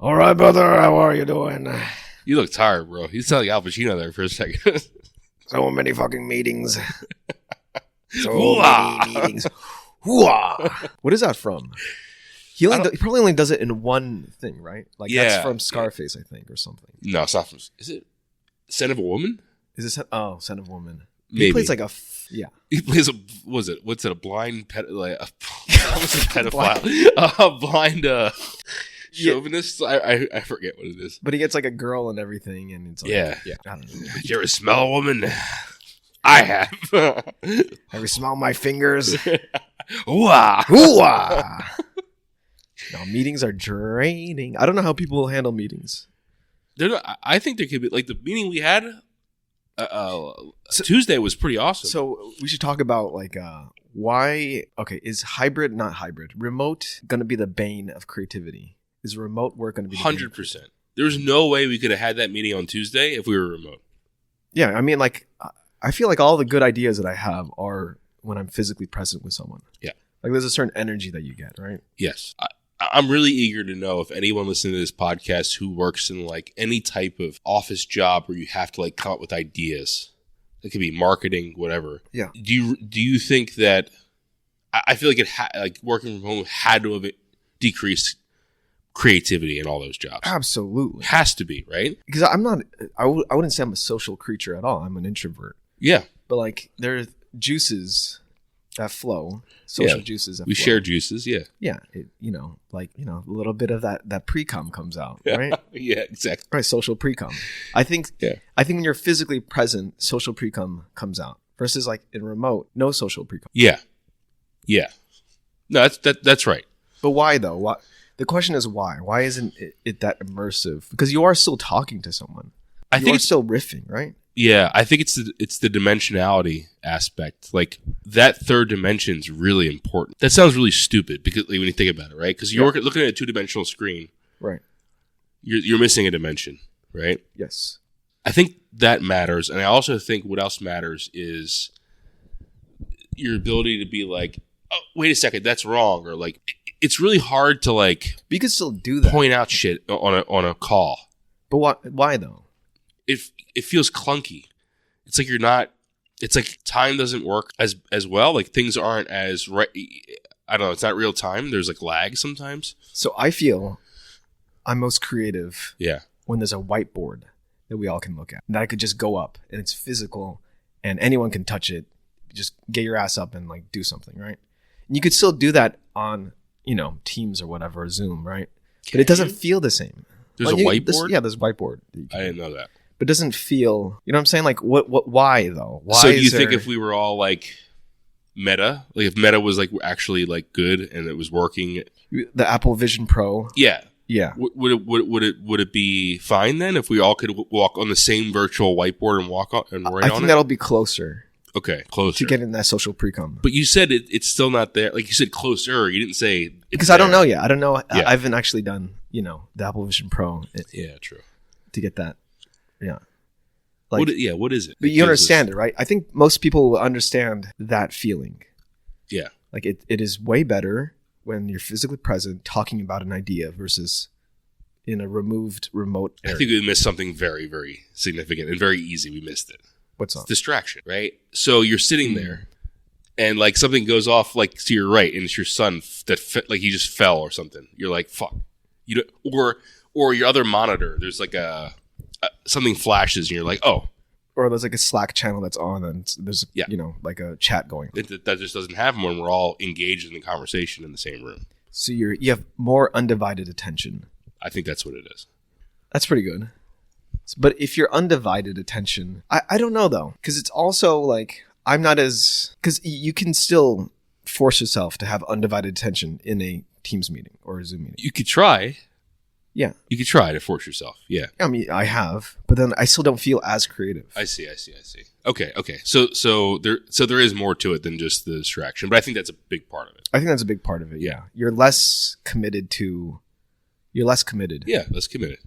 All right, brother. How are you doing? You look tired, bro. You sound like Al Pacino there for a second. So many fucking meetings. So Hoo-ah. many meetings. Hoo-ah. What is that from? He probably only does it in one thing, right? Like that's from Scarface, I think, or something. No, it's not from. Is it Son of a Woman? Is it? Son of a Woman. Maybe. He plays like He plays a. What's it? A blind pedophile? A blind chauvinist. I forget what it is. But he gets like a girl and everything, and it's like, yeah. I don't know. Did you ever smell a woman? I have. Have you smelled my fingers? Ooh-ah. Ooh-ah. No, meetings are draining. I don't know how people handle meetings. I think there could be like the meeting we had. Tuesday was pretty awesome. So we should talk about like why. Okay, is not hybrid, remote going to be the bane of creativity? Is remote work going to be 100%? There's no way we could have had that meeting on Tuesday if we were remote. Yeah, I mean, like I feel like all the good ideas that I have are when I'm physically present with someone. Yeah, like there's a certain energy that you get, right? Yes. I'm really eager to know if anyone listening to this podcast who works in like any type of office job where you have to like come up with ideas. It could be marketing, whatever. Yeah. Do you think that? I feel like like working from home had to have decreased creativity in all those jobs. Absolutely, has to be, right? Because I'm not. I wouldn't say I'm a social creature at all. I'm an introvert. Yeah, but like there are juices that flow. Social juices that we flow. share juices, yeah. Yeah, a little bit of that pre-cum comes out, right? Yeah, exactly. Right, social pre-cum. I think when you're physically present, social pre-cum comes out. Versus like in remote, no social pre-cum. Yeah. Yeah. No, that's right. But why though? Why? The question is why? Why isn't it that immersive? Because you are still talking to someone. I think it's still riffing, right? Yeah, I think it's the dimensionality aspect. Like that third dimension is really important. That sounds really stupid because like, when you think about it, right? Because you're looking at a 2-dimensional screen, right? You're missing a dimension, right? Yes. I think that matters, and I also think what else matters is your ability to be like, oh, wait a second, that's wrong, or like it's really hard to like. But you can still do that. Point out shit on a call. But why though? It feels clunky. It's like you're not. It's like time doesn't work as well. Like things aren't as right. I don't know. It's not real time. There's like lag sometimes. So I feel I'm most creative. Yeah. When there's a whiteboard that we all can look at, and that I could just go up and it's physical, and anyone can touch it. Just get your ass up and like do something, right? And you could still do that on Teams or whatever, or Zoom, right? But it doesn't feel the same. There's a whiteboard. There's a whiteboard. I didn't know that. But it doesn't feel, you know what I'm saying? Like, why though? Why? So do you think if we were all like Meta, like if Meta was like actually like good and it was working, the Apple Vision Pro? Yeah. Would it be fine then if we all could walk on the same virtual whiteboard and walk on and write on it? I think that'll be closer. Okay, closer to getting that social pre-cum. But you said it's still not there. Like you said, closer. You didn't say because I don't know yet. I don't know. Yeah. I haven't actually done the Apple Vision Pro. Yeah, true. To get that. Yeah. Like, what is it? But you understand it, right? I think most people will understand that feeling. Yeah. Like it is way better when you're physically present talking about an idea versus in a remote area. I think we missed something very, very significant and very easy. We missed it. What's up? Distraction, right? So you're sitting there and like something goes off like to your right and it's your son like he just fell or something. You're like, fuck. Or your other monitor, there's like something flashes and you're like, oh. Or there's like a Slack channel that's on and there's like a chat going. That just doesn't happen when we're all engaged in the conversation in the same room. So you have more undivided attention. I think that's what it is. That's pretty good. But if you're undivided attention, I don't know though, because it's also like I'm not as because you can still force yourself to have undivided attention in a Teams meeting or a Zoom meeting. You could try. Yeah. You could try to force yourself. Yeah. I mean, I have, but then I still don't feel as creative. I see. Okay. So there is more to it than just the distraction, but I think that's a big part of it. I think that's a big part of it. Yeah. You're less committed. Yeah, less committed.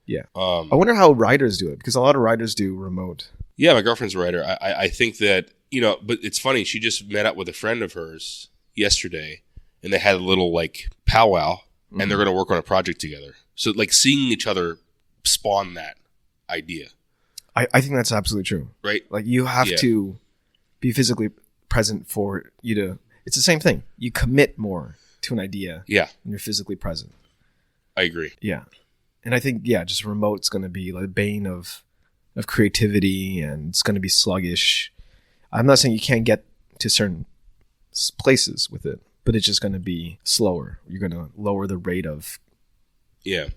Yeah. I wonder how writers do it because a lot of writers do remote. Yeah, my girlfriend's a writer. I think that, but it's funny. She just met up with a friend of hers yesterday and they had a little like powwow and they're going to work on a project together. So like seeing each other spawn that idea. I think that's absolutely true. Right? Like you have Yeah. to be physically present for you to. It's the same thing. You commit more to an idea Yeah, when you're physically present. I agree. Yeah, and I think just remote's going to be like the bane of creativity, and it's going to be sluggish. I'm not saying you can't get to certain places with it, but it's just going to be slower. You're going to lower the rate of Yeah.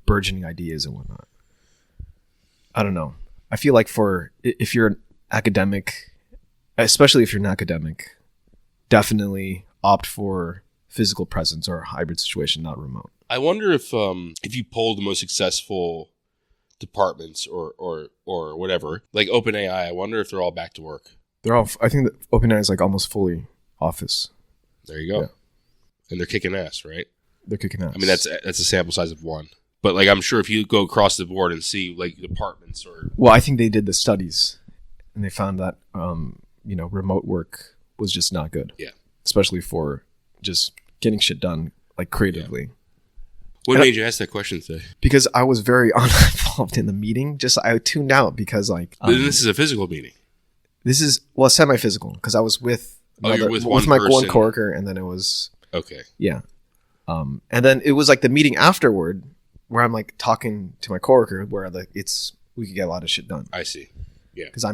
burgeoning ideas and whatnot. I don't know. I feel like if you're an academic, especially if you're an academic, definitely opt for physical presence or a hybrid situation, not remote. I wonder if you polled the most successful departments or whatever, like OpenAI, I wonder if they're all back to work. They're all. I think that OpenAI is like almost fully office. There you go. Yeah. And they're kicking ass, right? They're kicking ass. I mean, that's a sample size of one. But like, I'm sure if you go across the board and see like departments or Well, I think they did the studies, and they found that remote work was just not good. Yeah. Especially for just getting shit done like creatively. What made you ask that question today? Because I was very uninvolved in the meeting. I tuned out because like This is a physical meeting. this is semi-physical because I was with You're with one my person. one coworker, and then it was Okay. and then it was like the meeting afterward where I'm like talking to my coworker where like we could get a lot of shit done I see. because I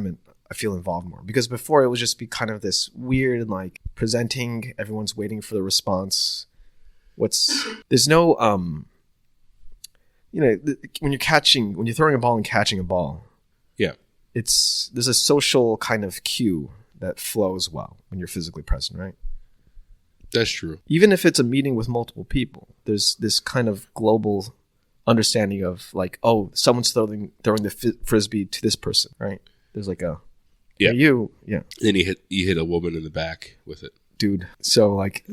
feel involved more, because before it would just be kind of this weird like presenting, everyone's waiting for the response. There's no when you're throwing a ball and catching a ball, Yeah. there's a social kind of cue that flows well when you're physically present, right? That's true. Even if it's a meeting with multiple people, there's this kind of global understanding of like, oh, someone's throwing the frisbee to this person, right? There's like a Yeah. yeah, Then you hit a woman in the back with it. dude. So like,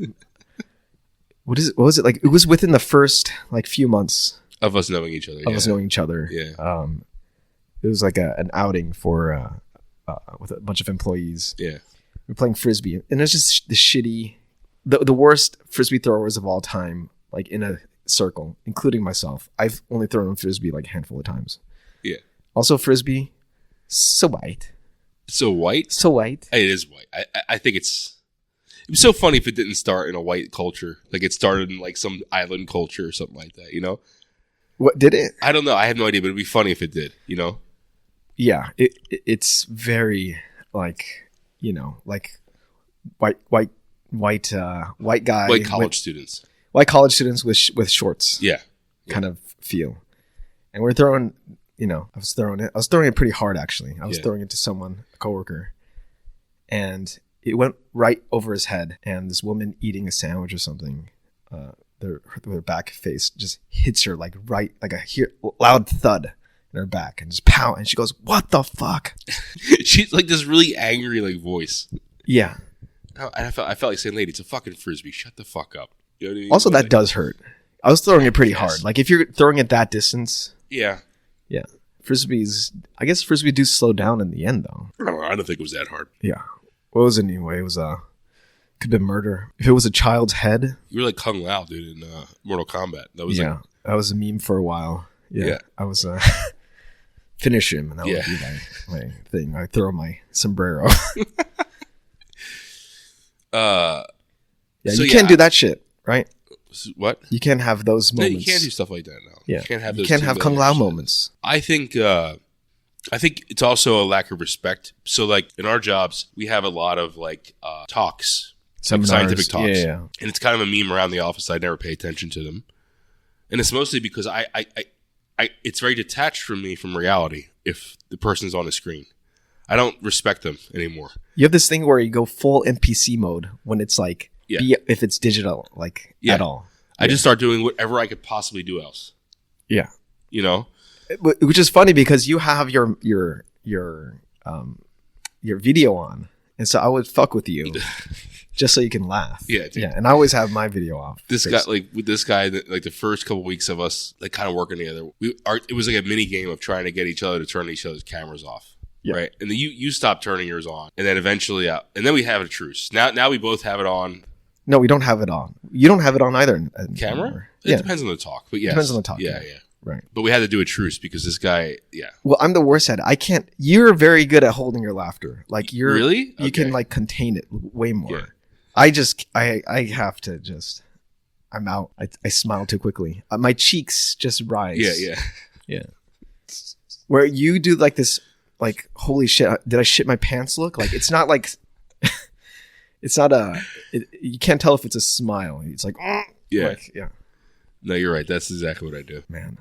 what was it like? It was within the first like few months Of us knowing each other. of us knowing each other. Yeah. It was like an outing for with a bunch of employees. Yeah. We're playing frisbee, and it's just the shitty, the worst frisbee throwers of all time, like in a circle, including myself. I've only thrown a frisbee like a handful of times. Yeah. Also, frisbee, so white, So white? so white. It is white. I think it was so funny if it didn't start in a white culture. Like it started in like some island culture or something like that, you know? What did it? I don't know. I have no idea, but it'd be funny if it did, you know? Yeah, it's very like like white guy, Like college students. white college students with shorts. Yeah. Kind of feel. And we're throwing, I was throwing it pretty hard actually. I was Yeah. throwing it to someone, a coworker, and it went right over his head. And this woman eating a sandwich or something, their back face just hits her like right, like a loud thud in her back, and just pow. And she goes, "What the fuck?" She's like this really angry like voice. Yeah. And I felt like saying, "Lady, it's a fucking frisbee. Shut the fuck up." You know what I mean? Also, But, that does hurt. I was throwing it pretty Yes. hard. Like if you're throwing it that distance, yeah. yeah. I guess frisbee do slow down in the end though. I don't know. I don't think it was that hard. Yeah. What was it anyway? It was could have been murder. If it was a child's head, You were like Kung Lao, dude, in Mortal Kombat. That was yeah, that was a meme for a while. Yeah, Yeah. I was finish him, and that Yeah. would be my thing. I throw my sombrero. like, Yeah, So, you yeah, can't do that shit, right? what? You can't have those No, moments. you can't do stuff like that now. Yeah, You can't have you those can't two have Kung million Lao shit. moments. I think it's also a lack of respect. So like in our jobs, we have a lot of like talks, like Seminars, scientific talks, yeah. and it's kind of a meme around the office. I never pay attention to them, and it's mostly because I it's very detached from me from reality. If the person's on the screen, I don't respect them anymore. You have this thing where you go full NPC mode when it's like, Yeah. if it's digital, like Yeah. at all. I just start doing whatever I could possibly do else. Yeah. You know? Which is funny because you have your video on, and so I would fuck with you just so you can laugh. Yeah, dude. yeah. And I always have my video off. This guy, like with this guy, like the first couple weeks of us, like kind of working together, it was like a mini game of trying to get each other to turn each other's cameras off, Yeah. right? And then you stop turning yours on, and then eventually, and then we have a truce. Now we both have it on. No, we don't have it on. You don't have it on either. Camera? It Yeah. depends on the talk, but yes. Depends on the talk, Yeah, yeah. yeah. Right. But we had to do a truce because this guy, yeah. Well, I'm the worst at it. I can't. You're very good at holding your laughter. Like you're Really? You Okay. can like contain it way more. Yeah. I have to just. I'm out. I smile too quickly. My cheeks just rise. Yeah, yeah. Yeah. Where you do like this, like holy shit! Did I shit my pants? Look like it's not like. It's not you can't tell if it's a smile. It's like Yeah. like, yeah. No, you're right. That's exactly what I do. Man.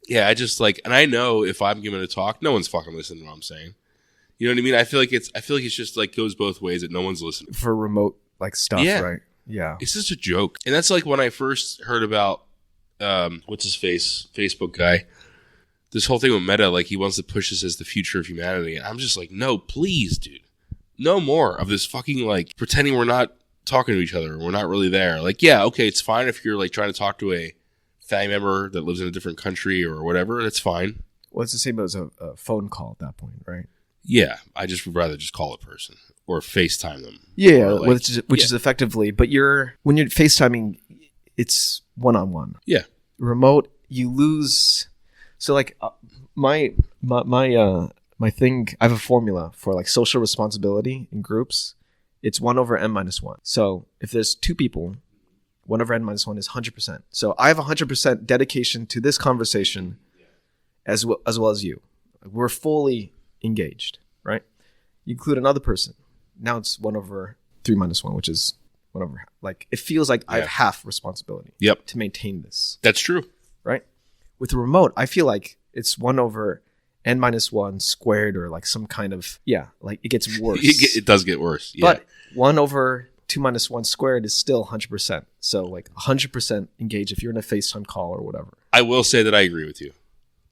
Yeah, I just like, and I know if I'm giving a talk, no one's fucking listening to what I'm saying. You know what I mean? I feel like it's just like goes both ways that no one's listening. For remote like stuff, Yeah. right? Yeah. It's just a joke. And that's like when I first heard about what's his face, Facebook guy. This whole thing with Meta, like he wants to push this as the future of humanity. And I'm just like, no, please, dude. No more of this fucking like pretending we're not talking to each other. We're not really there. Like, yeah, okay, it's fine if you're like trying to talk to a family member that lives in a different country or whatever. That's fine. Well, it's the same as a phone call at that point, right? Yeah, I just would rather just call a person or FaceTime them. Yeah, Or, like, which is effectively, but when you're FaceTiming, it's one-on-one. Yeah. Remote, you lose. So like my thing, I have a formula for like social responsibility in groups. It's 1/n-1. So if there's two people, 1/n-1 is 100%. So I have 100% dedication to this conversation as well as you. We're fully engaged, right? You include another person. Now it's 1/3-1, which is 1/2. Like it feels like I have half responsibility. Yep. To maintain this. That's true. Right? With the remote, I feel like it's 1/n-1 squared or like some kind of like it gets worse. It does get worse. Yeah. But 1/2-1 squared is still 100%. So like 100% engage if you're in a FaceTime call or whatever. I will say that I agree with you.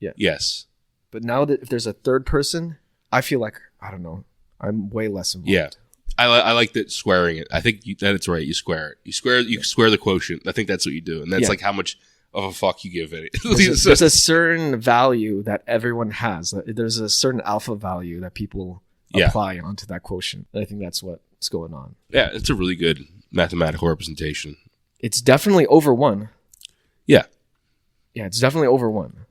Yeah. Yes. But now that if there's a third person, I feel like I don't know. I'm way less involved. Yeah. I like that squaring it. I think that it's right. You square it. You square the quotient. I think that's what you do, and that's like how much of a fuck you give it. There's a certain value that everyone has. There's a certain alpha value that people apply onto that quotient. And I think that's what's going on. Yeah, it's a really good mathematical representation. It's definitely over 1. Yeah. Yeah, it's definitely over 1.